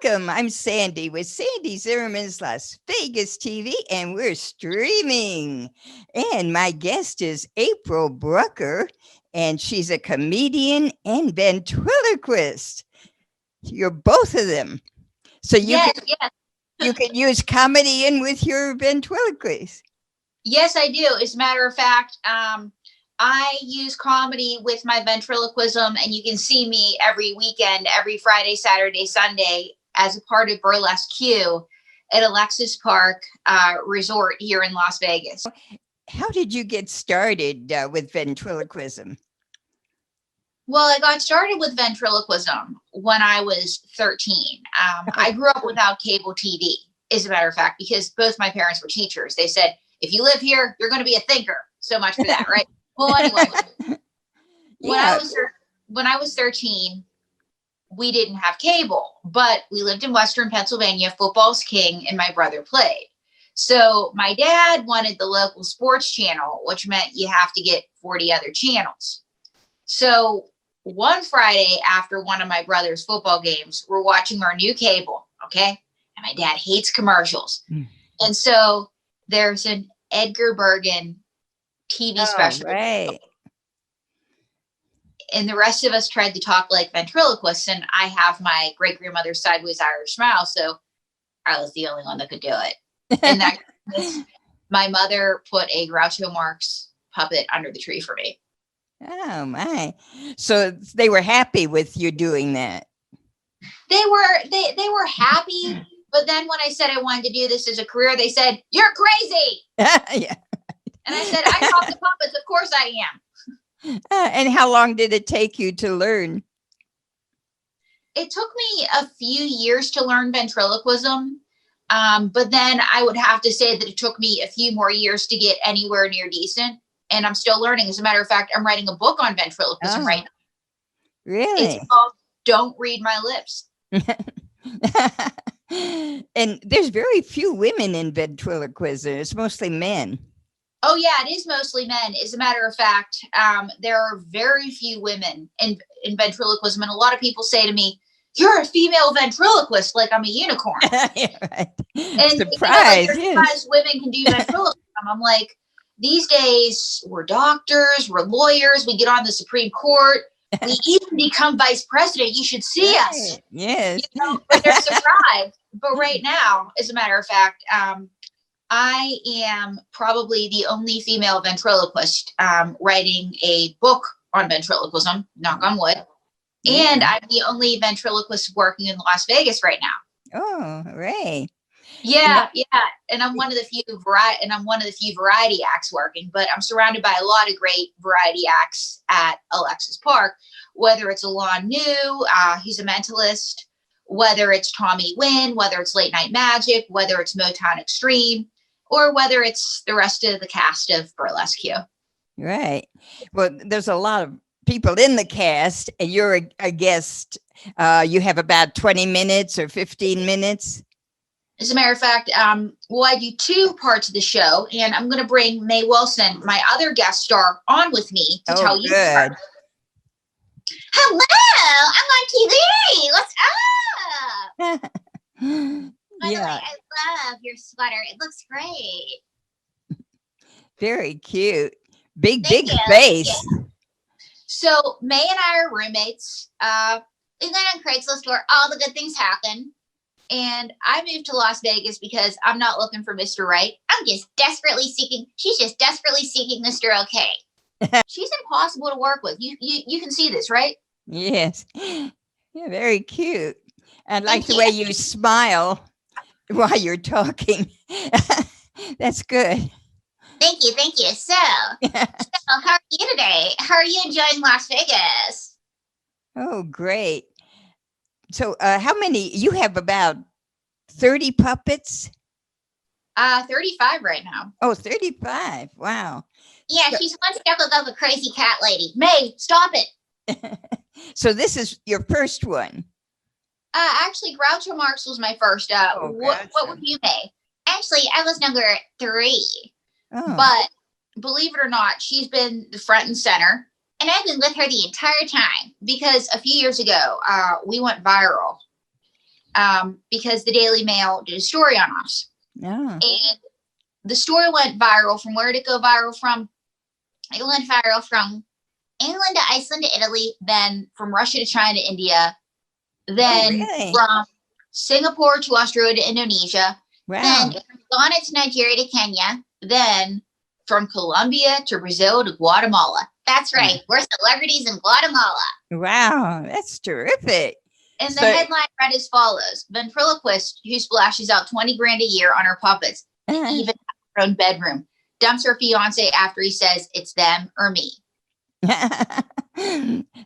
welcome. I'm Sandy with Sandy Zimmerman's Las Vegas TV, and we're streaming. And my guest is April Brucker, and she's a comedian and ventriloquist. You're both of them. So Yes. you can use comedy in with your ventriloquist. Yes, I do. As a matter of fact, I use comedy with my ventriloquism, and you can see me every weekend, every Friday, Saturday, Sunday, as a part of Burlesque Q at Alexis Park Resort here in Las Vegas. How did you get started with ventriloquism? Well, I got started with ventriloquism when I was 13. I grew up without cable TV, as a matter of fact, because both my parents were teachers. They said, if you live here, you're going to be a thinker. So much for that, right? Well, anyway, when I was 13, we didn't have cable, but we lived in Western Pennsylvania. Football's king, and my brother played. So my dad wanted the local sports channel, which meant you have to get 40 other channels. So one Friday after one of my brother's football games, we're watching our new cable, okay? And my dad hates commercials. And so there's an Edgar Bergen TV special. Right. And the rest of us tried to talk like ventriloquists, and I have my great-grandmother's sideways Irish smile, so I was the only one that could do it. And that my mother put a Groucho Marx puppet under the tree for me. Oh my. So they were happy with you doing that. They were happy, but then when I said I wanted to do this as a career, they said, "You're crazy." Yeah. And I said, "I talk to puppets, of course I am." And how long did it take you to learn? It took me a few years to learn ventriloquism. But then I would have to say that it took me a few more years to get anywhere near decent. And I'm still learning. As a matter of fact, I'm writing a book on ventriloquism right now. Really? It's called Don't Read My Lips. And there's very few women in ventriloquism. It's mostly men. Oh, yeah, it is mostly men. As a matter of fact, there are very few women in ventriloquism. And a lot of people say to me, "You're a female ventriloquist, like I'm a unicorn." Yeah, right. And Surprise, yes. Women can do ventriloquism. I'm like, these days we're doctors, we're lawyers, we get on the Supreme Court, we even become vice president. You should see us. Yes. You know, but they're surprised. But right now, as a matter of fact, I am probably the only female ventriloquist writing a book on ventriloquism, knock on wood. Yeah. And I'm the only ventriloquist working in Las Vegas right now. Oh, right. Yeah. And I'm one of the few variety acts working, but I'm surrounded by a lot of great variety acts at Alexis Park, whether it's Alon New, he's a mentalist, whether it's Tommy Wynn, whether it's Late Night Magic, whether it's Motown Extreme, or whether it's the rest of the cast of Burlesque Q. Right. Well, there's a lot of people in the cast, and you're a guest. You have about 20 minutes or 15 minutes. As a matter of fact, well, I do two parts of the show, and I'm going to bring Mae Wilson, my other guest star, on with me to tell you. Good. Hello, I'm on TV. What's up? By the way, I love your sweater. It looks great. Very cute. Big Thank you. face. So Mae and I are roommates. We went on Craigslist where all the good things happen. And I moved to Las Vegas because I'm not looking for Mr. Right. She's just desperately seeking Mr. Okay. She's impossible to work with. You can see this, right? Yes. Yeah, very cute. I like the way you smile while you're talking. That's good. Thank you. So how are you today? How are you enjoying Las Vegas? Oh, great. So how many, you have about 30 puppets? 35 right now. Oh, 35. Wow. Yeah, she's one step above a crazy cat lady. Mae, stop it. So this is your first one? Actually, Groucho Marx was my first. What were you, Mae? Actually, I was number 3. Oh. But believe it or not, she's been the front and center. And I've been with her the entire time because a few years ago, we went viral. because the Daily Mail did a story on us. No. And the story went viral. From where did it go viral from? It went viral from England to Iceland to Italy, then from Russia to China to India, then really? from Singapore to Australia to Indonesia, Wow. then from Ghana to Nigeria to Kenya, then from Colombia to Brazil to Guatemala. That's right. We're celebrities in Guatemala. Wow, that's terrific. And the headline read as follows: ventriloquist who splashes out 20 grand a year on her puppets, even has her own bedroom, dumps her fiance after he says it's them or me.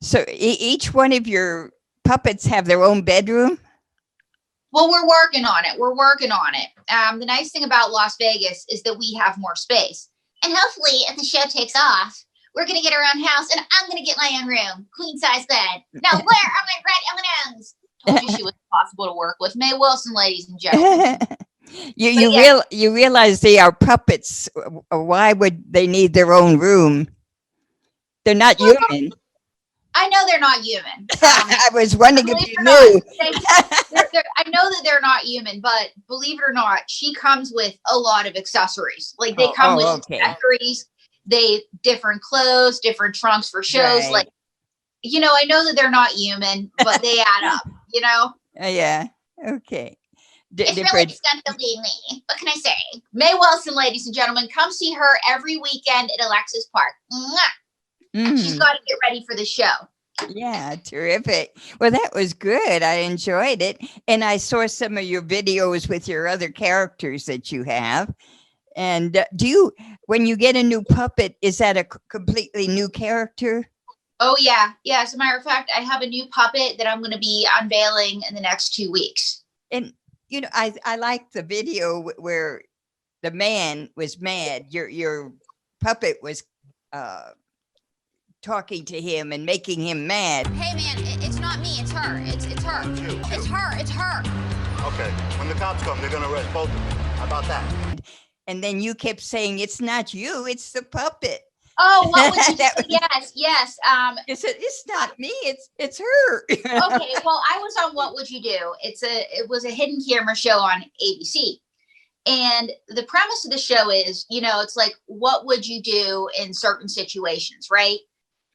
So each one of your puppets have their own bedroom? Well, we're working on it. The nice thing about Las Vegas is that we have more space. And hopefully, if the show takes off, we're going to get our own house and I'm going to get my own room. Queen size bed. Now, where are my red M&Ms? Told you she was impossible to work with. May Wilson, ladies and gentlemen. You realize they are puppets. Why would they need their own room? They're not human. I know they're not human. I was wondering if you knew. I know that they're not human, but believe it or not, she comes with a lot of accessories. Like they come with accessories, different clothes, different trunks for shows. Right. Like, I know that they're not human, but they add up, Yeah. Okay. It's really expensive being me. What can I say? May Wilson, ladies and gentlemen, come see her every weekend at Alexis Park. She's got to get ready for the show. Yeah, terrific. Well, that was good. I enjoyed it. And I saw some of your videos with your other characters that you have. And when you get a new puppet, is that a completely new character? Oh, yeah. Yeah. As a matter of fact, I have a new puppet that I'm going to be unveiling in the next 2 weeks. And, I like the video where the man was mad. Your puppet was talking to him and making him mad. Hey man, it's not me, it's her. It's her. It's her. Okay, when the cops come, they're gonna arrest both of them. How about that? And then you kept saying, it's not you, it's the puppet. Oh, what would you do? Yes. It's not me, it's her. Okay, well, I was on What Would You Do? It was a hidden camera show on ABC. And the premise of the show is, it's like, what would you do in certain situations, right?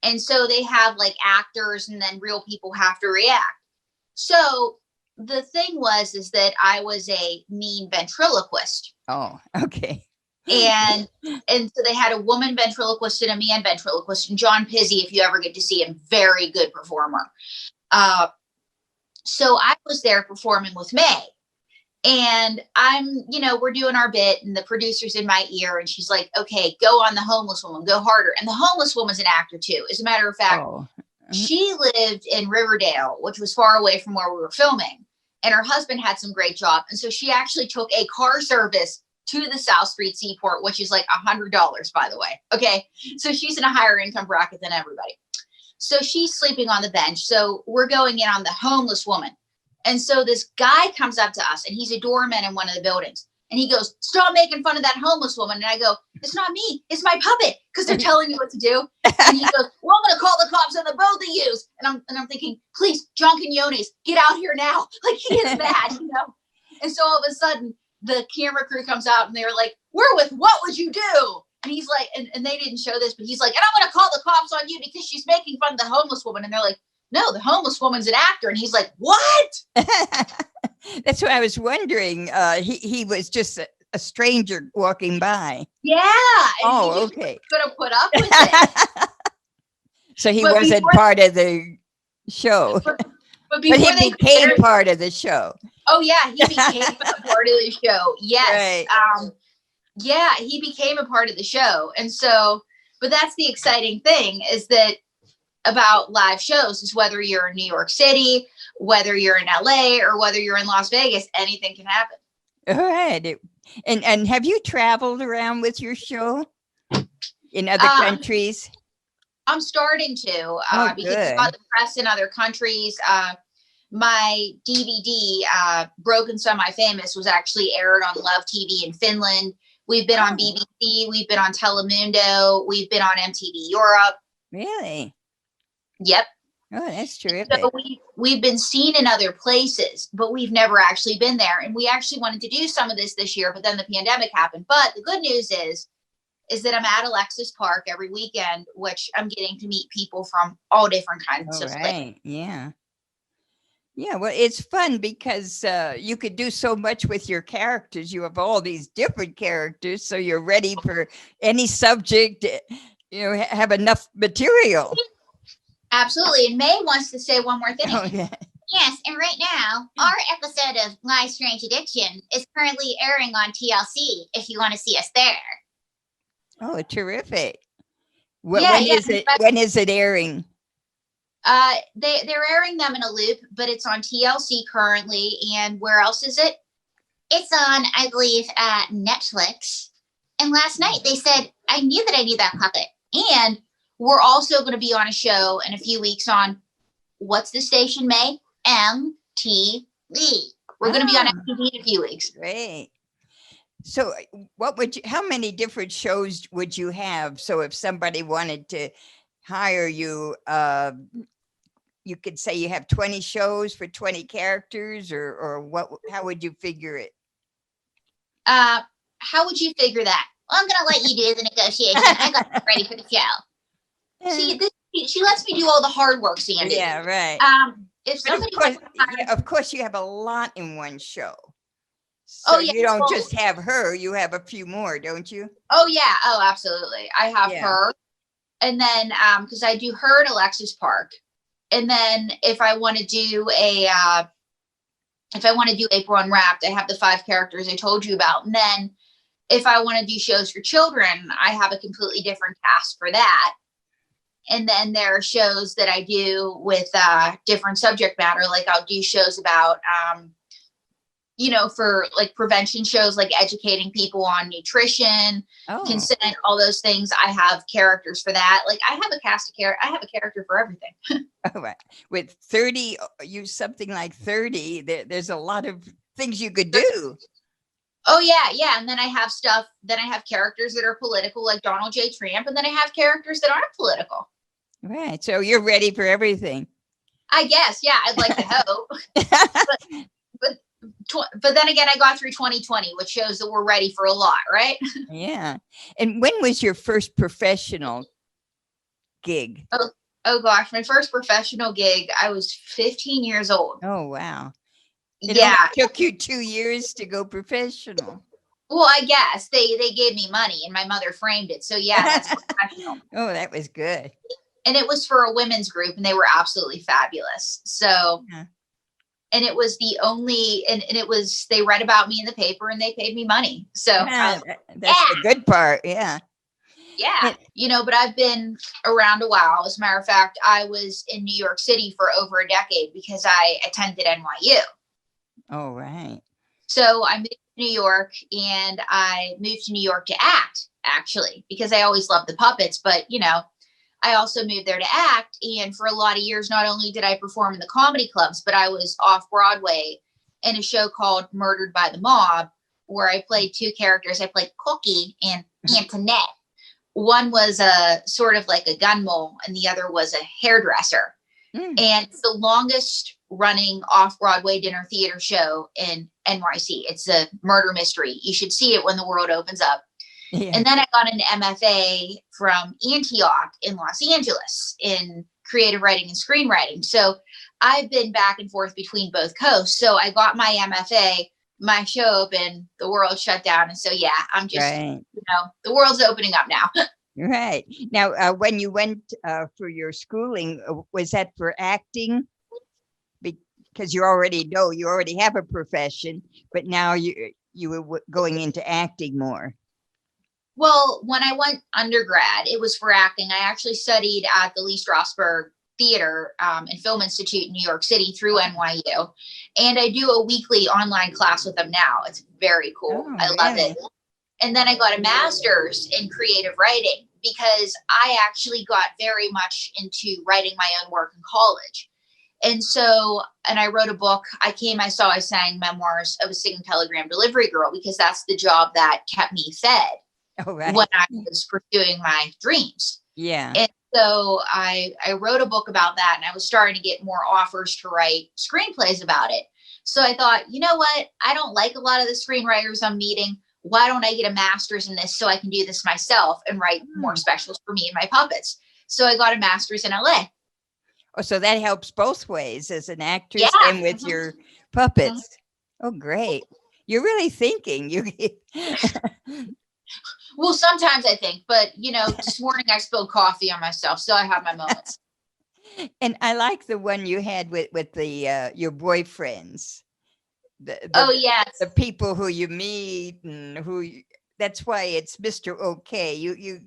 And so they have like actors and then real people have to react. So the thing is that I was a mean ventriloquist. Oh, okay. And so they had a woman ventriloquist and a man ventriloquist, and John Pizzi, if you ever get to see him, very good performer. So I was there performing with May. And we're doing our bit and the producer's in my ear and she's like, okay, go on the homeless woman, go harder. And the homeless woman's an actor too. As a matter of fact, she lived in Riverdale, which was far away from where we were filming. And her husband had some great job. And so she actually took a car service to the South Street Seaport, which is like $100, by the way. Okay. So she's in a higher income bracket than everybody. So she's sleeping on the bench. So we're going in on the homeless woman. And so this guy comes up to us and he's a doorman in one of the buildings. And he goes, stop making fun of that homeless woman. And I go, it's not me, it's my puppet, because they're telling me what to do. And he goes, well, I'm going to call the cops on the both of you. And I'm thinking, please, John Quinones, get out here now. Like, he is mad, And so all of a sudden, the camera crew comes out and they're like, we're with What Would You Do? And he's like, and they didn't show this, but he's like, and I'm going to call the cops on you because she's making fun of the homeless woman. And they're like, no, the homeless woman's an actor. And he's like, what? That's what I was wondering. He was just a stranger walking by. Yeah. Oh, okay. Could have put up with it. So he wasn't part of the show. But he became part of the show. Oh, yeah. He became a part of the show. Yes. Right. Yeah, he became a part of the show. And so, but that's the exciting thing is that about live shows is whether you're in New York City, whether you're in LA, or whether you're in Las Vegas, anything can happen. All right. And have you traveled around with your show in other countries? I'm starting to because it's got the press in other countries. My DVD, Broken Semi-Famous, was actually aired on Love TV in Finland. We've been on BBC. We've been on Telemundo. We've been on MTV Europe. Really? Yep. Oh, that's terrific. So we've been seen in other places, but we've never actually been there. And we actually wanted to do some of this year, but then the pandemic happened. But the good news is that I'm at Alexis Park every weekend, which I'm getting to meet people from all different kinds All of places. right. Yeah. Yeah, well, it's fun because you could do so much with your characters. You have all these different characters, so you're ready for any subject. Have enough material. Absolutely. And May wants to say one more thing. Oh, yeah. Yes, and right now, our episode of My Strange Addiction is currently airing on TLC if you want to see us there. Oh, terrific. Yeah, when yeah, is it? When is it airing? They're airing them in a loop, but it's on TLC currently. And where else is it? It's on, I believe, Netflix. And last night they said, I knew that puppet. And we're also going to be on a show in a few weeks on, what's the station, May? MTV. We're going to be on Ah. MTV in a few weeks. Great. So how many different shows would you have? So if somebody wanted to hire you, you could say you have 20 shows for 20 characters, or what? How would you figure it? How would you figure that? Well, I'm going to let you do the negotiation. I got you ready for the show. She lets me do all the hard work, Sandy. Yeah, right. If But somebody of course, you have a lot in one show. So Oh, yeah, you don't well- just have her; you have a few more, don't you? Oh yeah. Oh, absolutely. I have Yeah. her. And then, because I do her at Alexis Park. And then if I want to do April Unwrapped, I have the 5 characters I told you about. And then if I want to do shows for children, I have a completely different cast for that. And then there are shows that I do with different subject matter. Like I'll do shows about, for like prevention shows, like educating people on nutrition, consent, all those things. I have characters for that. Like I have a cast of I have a character for everything. Oh, right. With 30, something like 30, there's a lot of things you could do. Oh yeah, yeah. And then I have stuff. Then I have characters that are political, like Donald J. Trump, and then I have characters that aren't political. Right. So you're ready for everything. I guess. Yeah, I'd like to hope. But then again, I got through 2020, which shows that we're ready for a lot, right? Yeah. And when was your first professional gig? Oh gosh, my first professional gig, I was 15 years old. Oh, wow. It Yeah. only took you 2 years to go professional. Well, I guess they gave me money and my mother framed it. So yeah, that's professional. Oh, that was good. And it was for a women's group and they were absolutely fabulous. So, Yeah. And it was the only, and it was, they read about me in the paper and they paid me money. So Yeah, that's the good part. Yeah. yeah, but I've been around a while. As a matter of fact, I was in New York City for over a decade because I attended NYU. Oh, right. So I moved to New York and I moved to New York to act, actually, because I always loved the puppets. But, I also moved there to act. And for a lot of years, not only did I perform in the comedy clubs, but I was off Broadway in a show called Murdered by the Mob, where I played 2 characters. I played Cookie and Antoinette. One was a sort of like a gun mole and the other was a hairdresser. And it's the longest running off-Broadway dinner theater show in NYC. It's a murder mystery. You should see it when the world opens up. Yeah. And then I got an MFA from Antioch in Los Angeles in creative writing and screenwriting. So I've been back and forth between both coasts. So I got my MFA, my show opened, the world shut down. And so, yeah, I'm just, Right. the world's opening up now. Right. Now, when you went for your schooling, was that for acting? Because you already have a profession, but now you were going into acting more. Well, when I went undergrad, it was for acting. I actually studied at the Lee Strasberg Theater and Film Institute in New York City through NYU. And I do a weekly online class with them now. It's very cool. Oh, I love really? it. And then I got a master's in creative writing because I actually got very much into writing my own work in college. And so, and I wrote a book. I sang memoirs of a singing telegram delivery girl because that's the job that kept me fed. Oh, right. When I was pursuing my dreams. Yeah. And So I wrote a book about that, and I was starting to get more offers to write screenplays about it. So I thought, you know what? I don't like a lot of the screenwriters I'm meeting. Why don't I get a master's in this so I can do this myself and write more specials for me and my puppets? So I got a master's in LA. Oh, so that helps both ways as an actress Yeah. and with your puppets. Oh, great. You're really thinking. You Well, sometimes I think, but this morning I spilled coffee on myself, so I have my moments. and I like the one you had with the your boyfriends. Oh, yes. The people who you meet and that's why it's Mr. Okay. You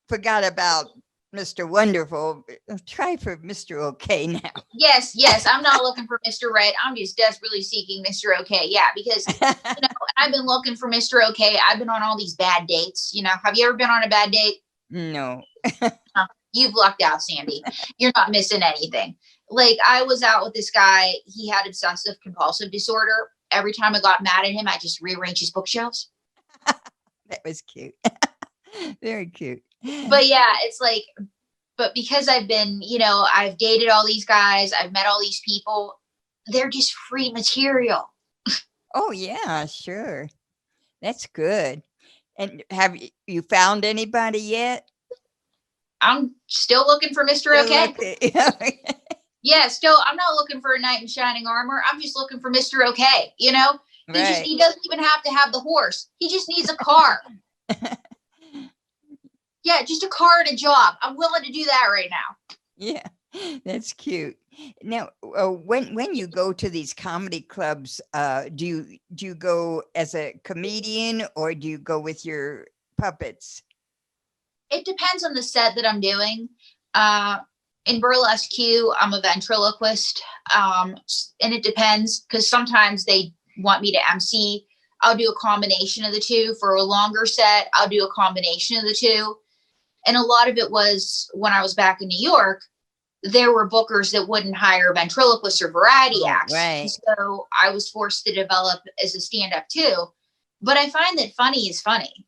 forgot about Mr. Wonderful. Try for Mr. Okay now. Yes. I'm not looking for Mr. Right. I'm just desperately seeking Mr. Okay. Yeah, because I've been looking for Mr. Okay. I've been on all these bad dates. Have you ever been on a bad date? No. You've lucked out, Sandy. You're not missing anything. Like, I was out with this guy. He had obsessive compulsive disorder. Every time I got mad at him, I just rearranged his bookshelves. That was cute. Very cute. But yeah, it's like, but because I've been, I've dated all these guys, I've met all these people, they're just free material. Oh, yeah, sure. That's good. And have you found anybody yet? I'm still looking for Mr. Okay. Yeah, still, I'm not looking for a knight in shining armor. I'm just looking for Mr. Okay. Right. He doesn't even have to have the horse. He just needs a car. Yeah, just a car and a job. I'm willing to do that right now. Yeah, that's cute. Now, when you go to these comedy clubs, do you go as a comedian or do you go with your puppets? It depends on the set that I'm doing. In Burlesque Q, I'm a ventriloquist, and it depends because sometimes they want me to MC. I'll do a combination of the two. For a longer set, I'll do a combination of the two. And a lot of it was when I was back in New York, there were bookers that wouldn't hire ventriloquists or variety acts. Right. So I was forced to develop as a stand-up too. But I find that funny is funny.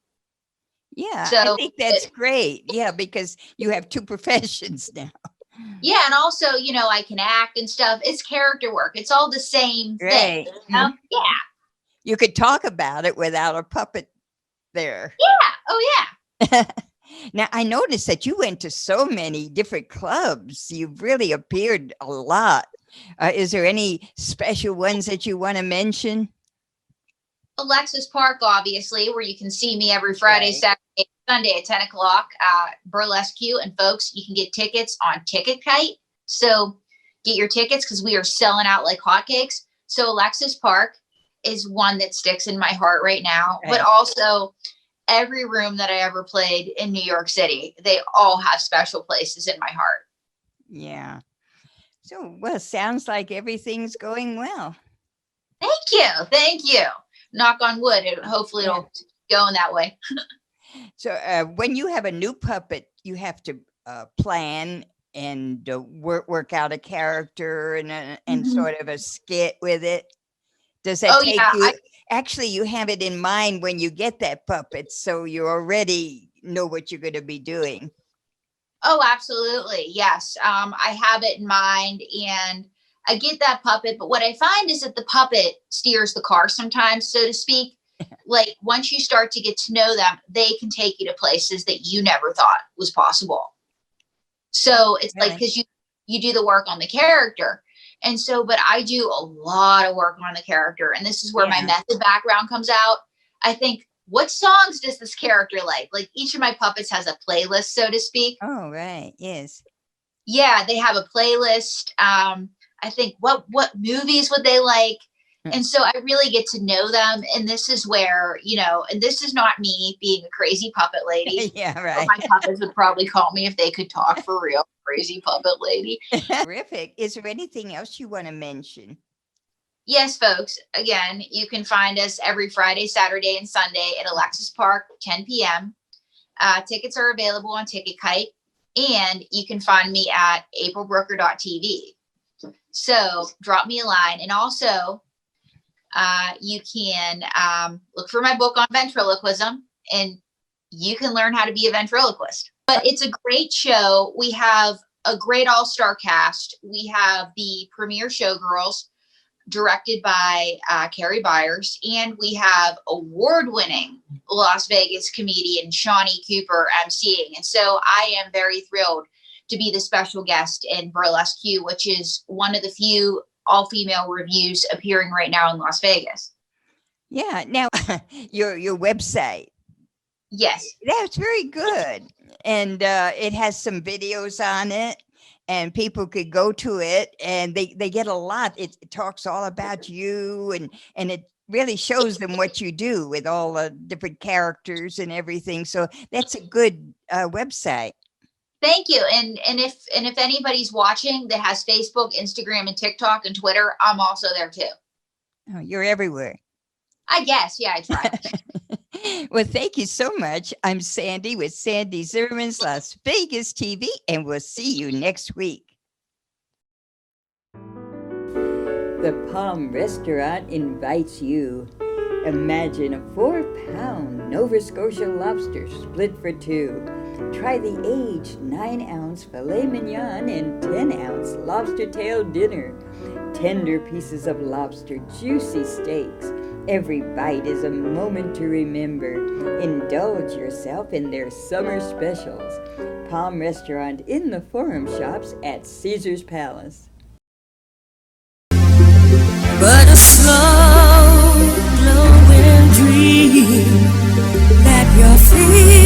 Yeah, So I think that's great. Yeah, because you have two professions now. Yeah, and also, I can act and stuff. It's character work. It's all the same thing. Right. Yeah. You could talk about it without a puppet there. Yeah. Oh, yeah. Now, I noticed that you went to so many different clubs. You've really appeared a lot. Is there any special ones that you want to mention? Alexis Park, obviously, where you can see me every Friday, Right. Saturday, Sunday at 10 o'clock. Burlesque Q. And folks, you can get tickets on Ticket Kite. So get your tickets because we are selling out like hotcakes. So Alexis Park is one that sticks in my heart right now. Right. But also every room that I ever played in New York City, they all have special places in my heart. Yeah. So, well, sounds like everything's going well. Thank you. Knock on wood. Hopefully it'll go in that way. So when you have a new puppet, you have to plan and work out a character and sort of a skit with it. Does that take you? Actually, you have it in mind when you get that puppet, so you already know what you're going to be doing. Oh, absolutely. Yes. I have it in mind and I get that puppet. But what I find is that the puppet steers the car sometimes, so to speak. Like once you start to get to know them, they can take you to places that you never thought was possible. So it's like, because you do the work on the character. And so, but I do a lot of work on the character. And this is where my method background comes out. I think, what songs does this character like? Like each of my puppets has a playlist, so to speak. Oh, right. Yes. Yeah, they have a playlist. I think what movies would they like? And so I really get to know them. And this is where, and this is not me being a crazy puppet lady. Yeah, right. My puppets would probably call me if they could talk for real. Crazy puppet lady. Terrific. Is there anything else you want to mention? Yes, folks. Again, you can find us every Friday, Saturday, and Sunday at Alexis Park, 10 p.m. Tickets are available on Ticket Kite. And you can find me at aprilbrucker.tv. So drop me a line. And also, you can look for my book on ventriloquism, and you can learn how to be a ventriloquist. But it's a great show. We have a great all-star cast. We have the premier showgirls, directed by Carrie Byers, and we have award-winning Las Vegas comedian Shawnee Cooper emceeing. And so I am very thrilled to be the special guest in Burlesque Q, which is one of the few all-female reviews appearing right now in Las Vegas. Yeah. Now, your website. Yes. That's very good. And it has some videos on it, and people could go to it, and they get a lot. It talks all about you, and it really shows them what you do with all the different characters and everything. So that's a good website. Thank you. And if anybody's watching that has Facebook, Instagram, and TikTok and Twitter, I'm also there too. Oh, you're everywhere. I guess. Yeah, I try. Well, thank you so much. I'm Sandy with Sandy Zimmerman's Las Vegas TV, and we'll see you next week. The Palm Restaurant invites you. Imagine a 4-pound Nova Scotia lobster split for two. Try the aged 9-ounce filet mignon and 10-ounce lobster tail dinner. Tender pieces of lobster, juicy steaks. Every bite is a moment to remember. Indulge yourself in their summer specials. Palm Restaurant in the Forum Shops at Caesar's Palace. But a slow glowing dream that you're free.